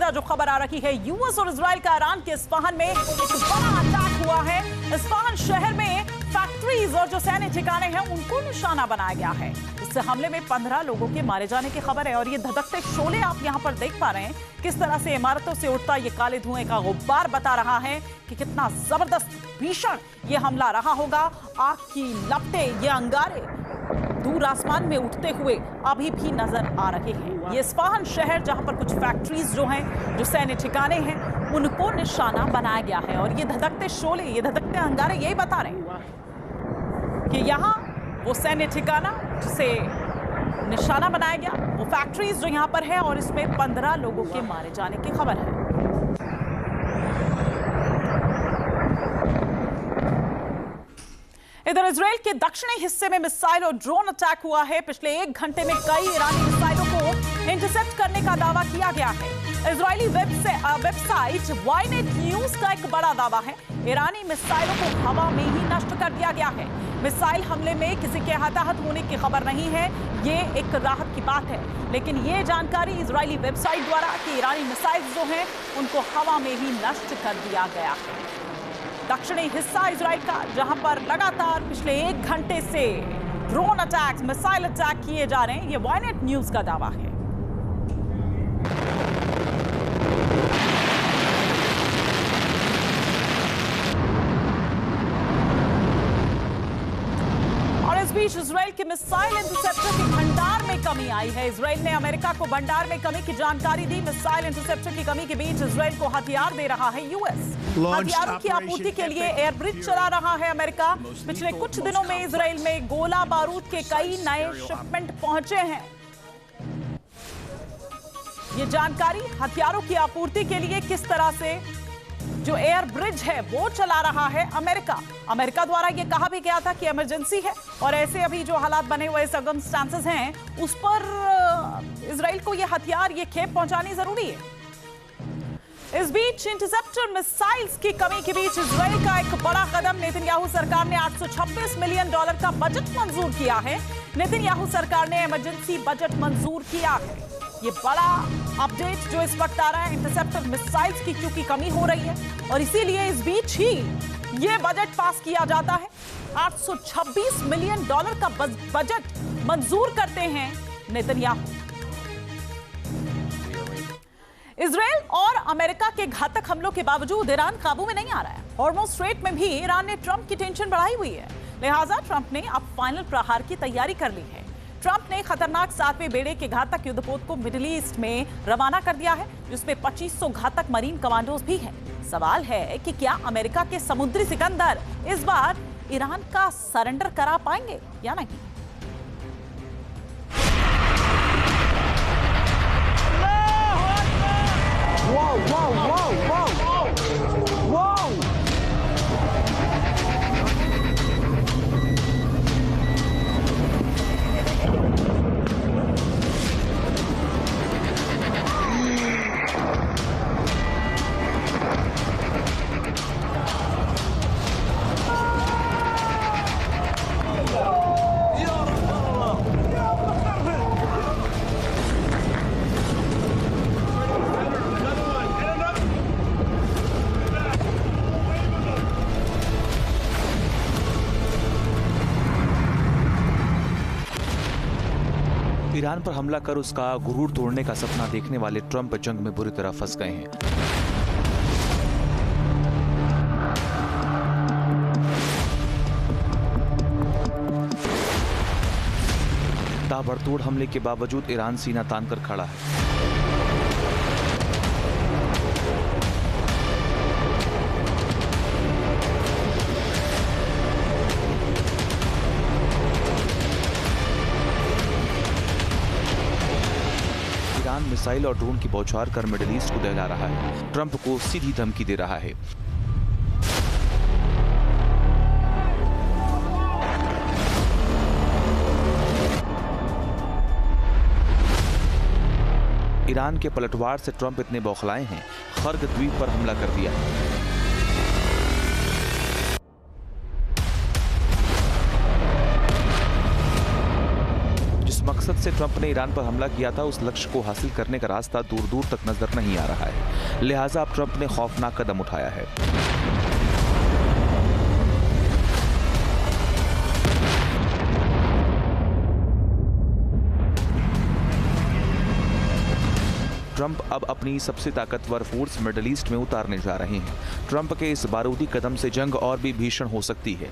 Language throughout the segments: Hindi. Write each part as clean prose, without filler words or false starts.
कशीदा जो खबर आ रही है, यूएस और इजराइल का ईरान के इस्फहान में एक बड़ा अटैक हुआ है। इस्फहान शहर में फैक्ट्रीज और जो सैन्य ठिकाने हैं उनको निशाना बनाया गया है। इस हमले में 15 लोगों के मारे जाने की खबर है और ये धधकते शोले आप यहाँ पर देख पा रहे हैं। किस तरह से इमारतों से उठता ये काले धुएं का गुब्बार बता रहा है कि कितना जबरदस्त भीषण ये हमला रहा होगा। आग की लपटें, ये अंगारे दूर आसमान में उठते हुए अभी भी नजर आ रहे हैं। ये इस्फहान शहर जहां पर कुछ फैक्ट्रीज जो हैं, जो सैन्य ठिकाने हैं, उनको निशाना बनाया गया है और ये धधकते शोले, ये धधकते अंगारे यही बता रहे हैं कि यहाँ वो सैन्य ठिकाना जिसे निशाना बनाया गया, वो फैक्ट्रीज जो यहाँ पर है और इसमें 15 लोगों के मारे जाने की खबर है। इधर इजराइल के दक्षिणी हिस्से में मिसाइल और ड्रोन अटैक हुआ है। पिछले 1 घंटे में कई ईरानी मिसाइलों को इंटरसेप्ट करने का दावा किया गया है। इजरायली वेबसाइट वाईनेट न्यूज का एक बड़ा दावा है, ईरानी मिसाइलों को हवा में ही नष्ट कर दिया गया है। मिसाइल हमले में किसी के हताहत होने की खबर नहीं है, ये एक राहत की बात है। लेकिन ये जानकारी इजरायली वेबसाइट द्वारा कि ईरानी मिसाइल जो हैं उनको हवा में ही नष्ट कर दिया गया है। दक्षिणी हिस्सा इजराइल का, जहां पर लगातार पिछले 1 घंटे से ड्रोन अटैक, मिसाइल अटैक किए जा रहे हैं, ये वाईनेट न्यूज का दावा है। इस बीच इजराइल के मिसाइल इंटरसेप्टर के भंडार में कमी आई है। इजराइल ने अमेरिका को भंडार में कमी की जानकारी दी। मिसाइल इंटरसेप्टर की कमी के बीच इजराइल को हथियार दे रहा है यूएस। हथियारों की आपूर्ति के लिए एयर ब्रिज चला रहा है अमेरिका। पिछले कुछ दिनों में इजराइल में गोला बारूद के कई नए शिपमेंट पहुंचे हैं। ये जानकारी हथियारों की आपूर्ति के लिए किस तरह से जो एयर ब्रिज है वो चला रहा है अमेरिका। अमेरिका द्वारा ये कहा भी गया था कि इमरजेंसी है और ऐसे अभी जो हालात बने हुए सर्कमस्टांसेस हैं उस पर इजराइल को ये हथियार, ये खेप पहुंचानी जरूरी है। इस बीच इंटरसेप्टर मिसाइल्स की कमी के बीच इजराइल का एक बड़ा कदम, नेतन्याहू सरकार ने $826 मिलियन का बजट मंजूर किया है। नेतन्याहू सरकार ने इमरजेंसी बजट मंजूर किया है। ये बड़ा अपडेट जो इस वक्त आ रहा है, इंटरसेप्टर मिसाइल्स की क्योंकि कमी हो रही है और इसीलिए इस बीच ही ये बजट पास किया जाता है। $826 मिलियन का बजट मंजूर करते हैं नेतन्याहू। इजराइल और अमेरिका के घातक हमलों के बावजूद ईरान काबू में नहीं आ रहा है। हॉर्मुज़ स्ट्रेट में भी ईरान ने ट्रंप की टेंशन बढ़ाई हुई है, लिहाजा ट्रंप ने अब फाइनल प्रहार की तैयारी कर ली है। ट्रंप ने खतरनाक 7वें बेड़े के घातक युद्धपोत को मिडिल ईस्ट में रवाना कर दिया है, जिसमें 2500 घातक मरीन कमांडोज भी हैं। सवाल है कि क्या अमेरिका के समुद्री सिकंदर इस बार ईरान का सरेंडर करा पाएंगे या नहीं। Whoa, whoa, whoa, whoa, whoa! Iran पर हमला कर उसका गुरूर तोड़ने का सपना देखने वाले ट्रंप जंग में बुरी तरह फंस गए हैं। ताबड़तोड़ हमले के बावजूद ईरान सीना तान कर खड़ा है। मिसाइल और ड्रोन की बौछार कर मिडिल ईस्ट को दहला रहा है, ट्रंप को सीधी धमकी दे रहा है। ईरान के पलटवार से ट्रंप इतने बौखलाए हैं, खर्ग द्वीप पर हमला कर दिया है। जिस मकसद से ट्रंप ने ईरान पर हमला किया था उस लक्ष्य को हासिल करने का रास्ता दूर दूर तक नजर नहीं आ रहा है। लिहाजा अब ट्रंप ने खौफनाक कदम उठाया है। ट्रंप अब अपनी सबसे ताकतवर फोर्स मिडल ईस्ट में उतारने जा रहे हैं। ट्रंप के इस बारूदी कदम से जंग और भी भीषण हो सकती है।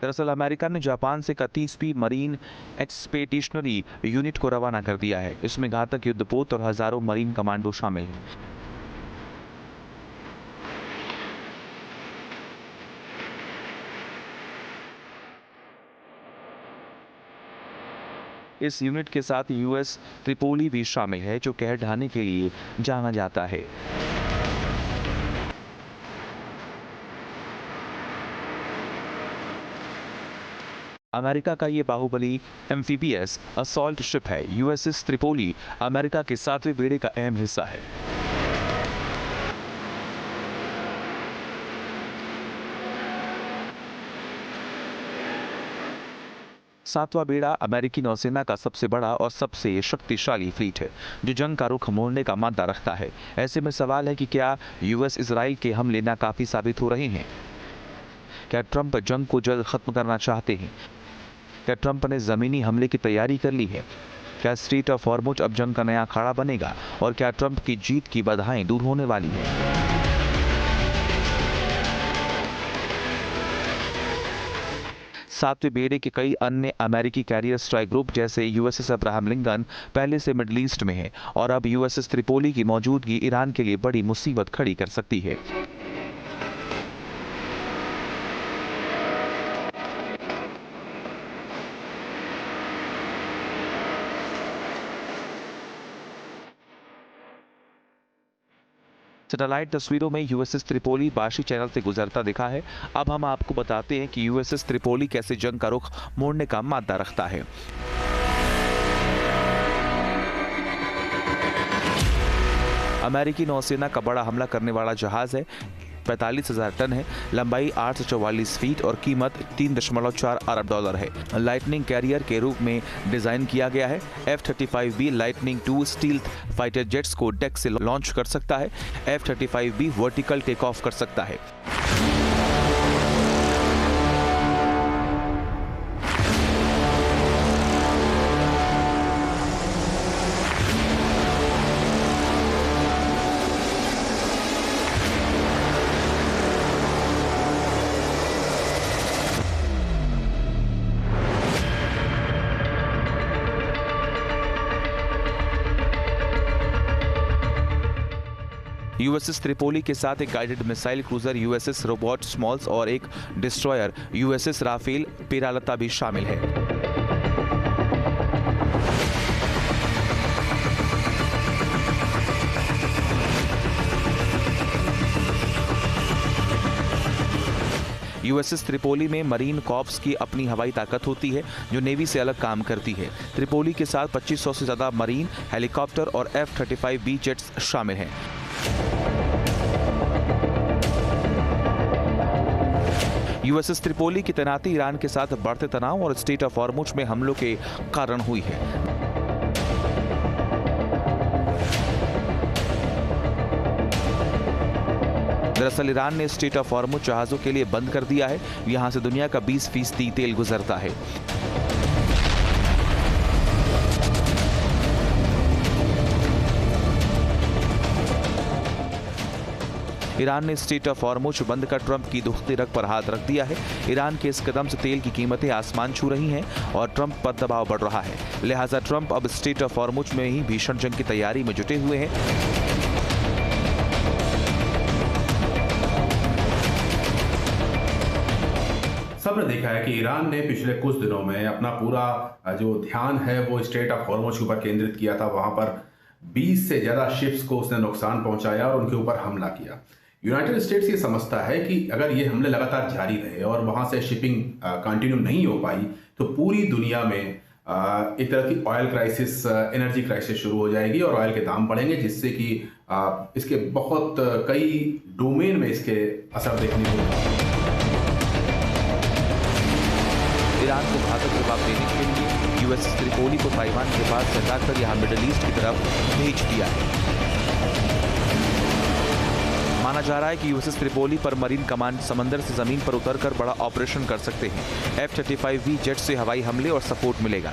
दरअसल अमेरिका ने जापान से 31वीं मरीन एक्सपेडिशनरी यूनिट को रवाना कर दिया है। इसमें घातक युद्धपोत और हजारों मरीन कमांडो शामिल हैं। इस यूनिट के साथ यूएस त्रिपोली भी शामिल है, जो कहर ढाने के लिए जाना जाता है। अमेरिका का ये बाहुबली एम्फीबियस असॉल्ट शिप है। यूएसएस त्रिपोली अमेरिका के 7वें बेड़े का अहम हिस्सा है। सातवां बेड़ा अमेरिकी नौसेना का सबसे बड़ा और सबसे शक्तिशाली फ्लीट है, जो जंग का रुख मोड़ने का मादा रखता है। ऐसे में सवाल है कि क्या यूएस इजराइल के हमले नाकाफी साबित हो रहे हैं? क्या ट्रंप जंग को जल्द खत्म करना चाहते हैं? क्या ट्रंप ने जमीनी हमले की तैयारी कर ली है? क्या स्ट्रेट ऑफ हॉर्मुज अब जंग का नया अखाड़ा बनेगा? और क्या ट्रंप की जीत की बाधाएं दूर होने वाली हैं? सातवें बेड़े के कई अन्य अमेरिकी कैरियर स्ट्राइक ग्रुप जैसे यूएसएस अब्राहम लिंकन पहले से मिडल ईस्ट में है, और अब यूएसएस त्रिपोली की मौजूदगी ईरान के लिए बड़ी मुसीबत खड़ी कर सकती है। सैटेलाइट तस्वीरों में यूएसएस त्रिपोली बाशी चैनल से गुजरता दिखा है। अब हम आपको बताते हैं कि यूएसएस त्रिपोली कैसे जंग का रुख मोड़ने का मादा रखता है। अमेरिकी नौसेना का बड़ा हमला करने वाला जहाज है। 45,000 टन है, लंबाई 844 फीट और कीमत $3.4 अरब है। लाइटनिंग कैरियर के रूप में डिजाइन किया गया है। F-35B lightning 2 stealth fighter jets को डेक से लॉन्च कर सकता है। F-35B वर्टिकल टेक ऑफ कर सकता है। यूएसएस त्रिपोली के साथ एक guided missile cruiser USS robot smalls और एक डिस्ट्रॉयर यूएसएस राफेल पेरालता भी शामिल है। यूएसएस त्रिपोली में मरीन कॉर्प्स की अपनी हवाई ताकत होती है, जो नेवी से अलग काम करती है। त्रिपोली के साथ 2500 से ज्यादा मरीन हेलीकॉप्टर और F-35B जेट्स शामिल हैं। यूएसएस त्रिपोली की तैनाती ईरान के साथ बढ़ते तनाव और स्टेट ऑफ हॉर्मुज में हमलों के कारण हुई है। दरअसल ईरान ने स्टेट ऑफ हॉर्मुज जहाजों के लिए बंद कर दिया है। यहां से दुनिया का 20% तेल गुजरता है। ईरान ने स्टेट ऑफ हॉर्मुज बंद कर ट्रंप की दुखती रग पर हाथ रख दिया है। ईरान के इस कदम से तेल की कीमतें आसमान छू रही हैं और ट्रंप पर दबाव बढ़ रहा है। लिहाजा ट्रंप अब स्टेट ऑफ हॉर्मुज में ही भीषण जंग की तैयारी में जुटे हुए हैं। सबने देखा है कि ईरान ने पिछले कुछ दिनों में अपना पूरा जो ध्यान है वो स्ट्रेट ऑफ हॉर्मुज के ऊपर केंद्रित किया था। वहां पर 20 से ज्यादा शिप्स को उसने नुकसान पहुंचाया और उनके ऊपर हमला किया। यूनाइटेड स्टेट्स ये समझता है कि अगर ये हमले लगातार जारी रहे और वहां से शिपिंग कंटिन्यू नहीं हो पाई तो पूरी दुनिया में एक तरह की ऑयल क्राइसिस, एनर्जी क्राइसिस शुरू हो जाएगी और ऑयल के दाम बढ़ेंगे, जिससे कि इसके बहुत कई डोमेन में इसके असर देखने को मिले। ईरान को घातक जवाब देने के लिए यूएस त्रिपोली को ताइवान के बाद हटाकर यहां मिडिल ईस्ट की तरफ भेज दिया है। माना जा रहा है कि यूएसएस त्रिपोली पर मरीन कमांड समंदर से जमीन पर उतरकर बड़ा ऑपरेशन कर सकते हैं। F-35V जेट से हवाई हमले और सपोर्ट मिलेगा।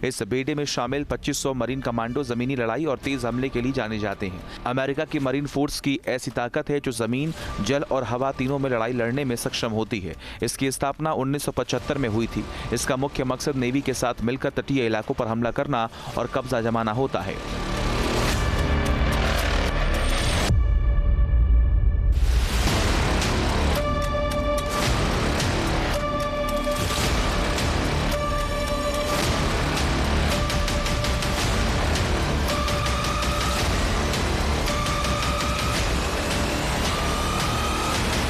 इस बेड़े में शामिल 2500 मरीन कमांडो जमीनी लड़ाई और तेज हमले के लिए जाने जाते हैं। अमेरिका की मरीन फोर्स की ऐसी ताकत है जो जमीन, जल और हवा तीनों में लड़ाई लड़ने में सक्षम होती है। इसकी स्थापना 1975 में हुई थी। इसका मुख्य मकसद नेवी के साथ मिलकर तटीय इलाकों पर हमला करना और कब्जा जमाना होता है।